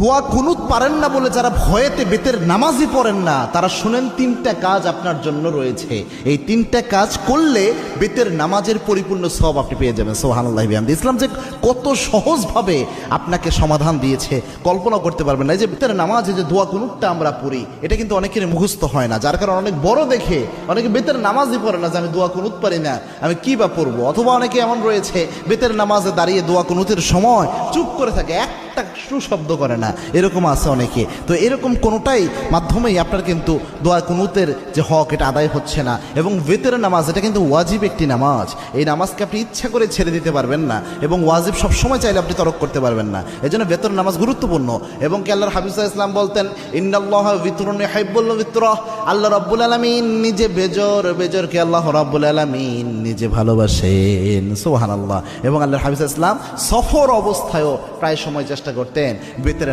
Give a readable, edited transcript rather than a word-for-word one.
দোয়া কুনুত পারেন না বলে যারা ভয়েতে বেতের নামাজই পড়েন না, তারা শুনেন তিনটা কাজ আপনার জন্য রয়েছে। এই তিনটা কাজ করলে বেতের নামাজের পরিপূর্ণ সওয়াব আপনি পেয়ে যাবেন। সুবহানাল্লাহি ওয়া বিহামদিহি। ইসলাম যে কত সহজভাবে আপনাকে সমাধান দিয়েছে কল্পনা করতে পারবেন না। এই যে বেতের নামাজে যে দোয়া কুনুতটা আমরা পড়ি, এটা কিন্তু অনেকের মুখস্থ হয় না, যার কারণে অনেক বড় দেখে অনেকে বেতের নামাজই পড়ে না যে আমি দোয়া কুনুত পারি না, আমি কি বা পড়বো। অথবা অনেকে এমন রয়েছে বেতের নামাজে দাঁড়িয়ে দোয়া কুনুতের সময় চুপ করে থাকে, একটা শব্দ করে না, এরকম আছে অনেকে। তো এরকম কোনোটাই মাধ্যমেই আপনার কিন্তু দোয়া কুনুতের যে হক এটা আদায় হচ্ছে না। এবং বেতের নামাজ এটা কিন্তু ওয়াজিব একটি নামাজ, এই নামাজকে আপনি ইচ্ছা করে ছেড়ে দিতে পারবেন না, এবং ওয়াজিব সবসময় চাইলে আপনি তরক করতে পারবেন না। এই জন্য বেতের নামাজ গুরুত্বপূর্ণ। এবং কি আল্লাহর হাবিব সাল্লাল্লাহু আলাইহি ওয়াসাল্লাম বলতেন, ইন্নাল্লাহা বিতরুন ইউহিব্বুল বিতরা, আল্লাহ রাব্বুল আলামিন নিজে বেজরকে আল্লাহ রাব্বুল আলামিন নিজে ভালোবাসেন। সুবহানাল্লাহ। এবং আল্লাহর হাবিব সাল্লাল্লাহু আলাইহি ওয়াসাল্লাম সফর অবস্থায়ও প্রায় সময় চেষ্টা করতেন বেতের